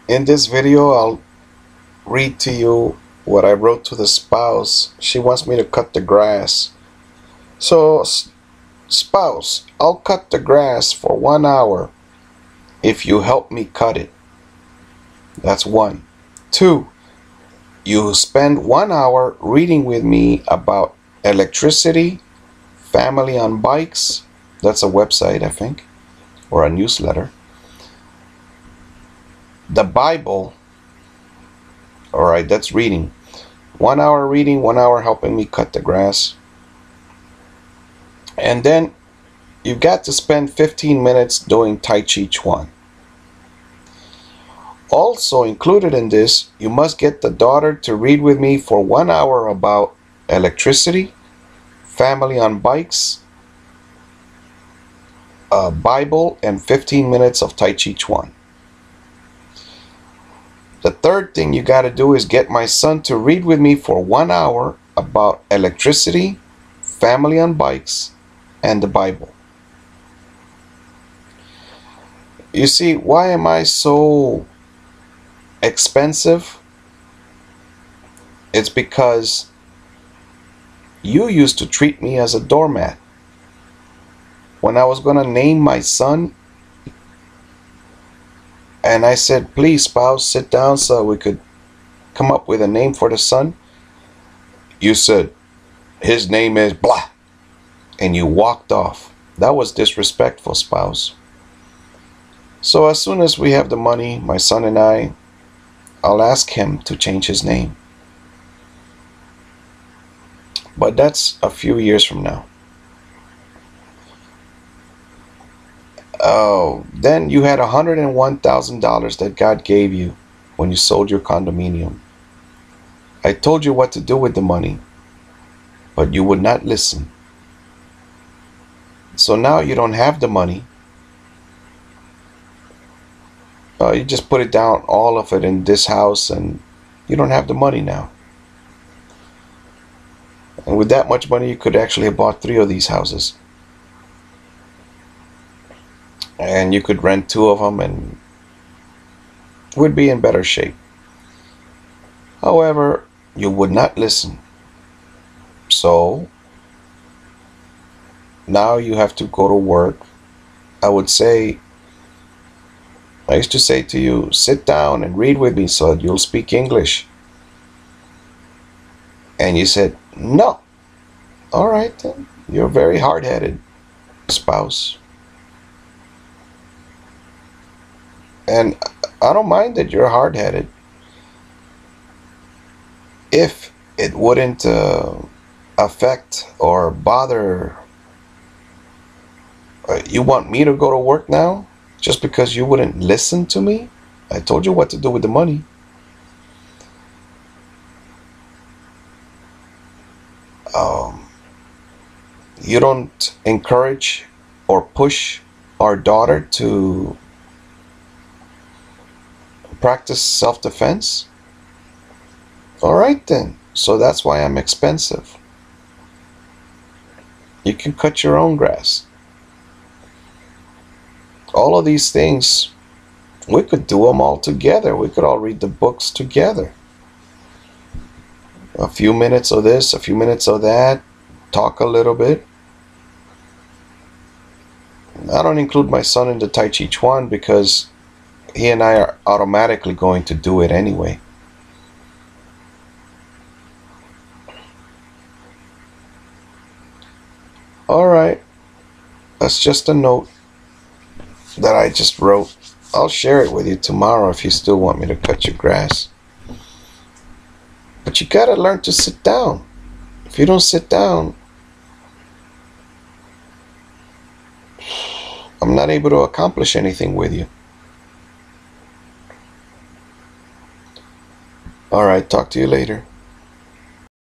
In this video, I'll read to you what I wrote to the spouse. She wants me to cut the grass. So, spouse, I'll cut the grass for 1 hour if you help me cut it. That's one. Two, you spend 1 hour reading with me about electricity, family on bikes. That's a website, I think, or a newsletter. The Bible. All right, that's reading. 1 hour reading, 1 hour helping me cut the grass. And then you've got to spend 15 minutes doing Tai Chi Chuan. Also included in this, you must get the daughter to read with me for 1 hour about electricity, family on bikes, Bible, and 15 minutes of Tai Chi Chuan. The third thing you got to do is get my son to read with me for 1 hour about electricity, family on bikes, and the Bible. You see, why am I so expensive? It's because you used to treat me as a doormat. When I was going to name my son, and I said, please, spouse, sit down so we could come up with a name for the son, you said, his name is blah, and you walked off. That was disrespectful, spouse. So as soon as we have the money, my son and I'll ask him to change his name. But that's a few years from now. Oh, then you had $101,000 that God gave you when you sold your condominium. I told you what to do with the money, but you would not listen. So now you don't have the money. You just put it down, all of it in this house, and you don't have the money now. And with that much money, you could actually have bought 3 of these houses. And you could rent 2 of them and would be in better shape. However, you would not listen. So now you have to go to work. I used to say to you, sit down and read with me so you'll speak English. And you said, no. All right, then. You're very hard-headed, spouse. And I don't mind that you're hard-headed if it wouldn't affect or bother. You want me to go to work now just because you wouldn't listen to me? I told you what to do with the money. You don't encourage or push our daughter to practice self-defense? All right then. So that's why I'm expensive. You can cut your own grass. All of these things, we could do them all together. We could all read the books together. A few minutes of this, a few minutes of that, talk a little bit. I don't include my son in the Tai Chi Chuan because he and I are automatically going to do it anyway. All right, that's just a note that I just wrote. I'll share it with you tomorrow if you still want me to cut your grass. But you gotta learn to sit down. If you don't sit down, I'm not able to accomplish anything with you. All right, talk to you later.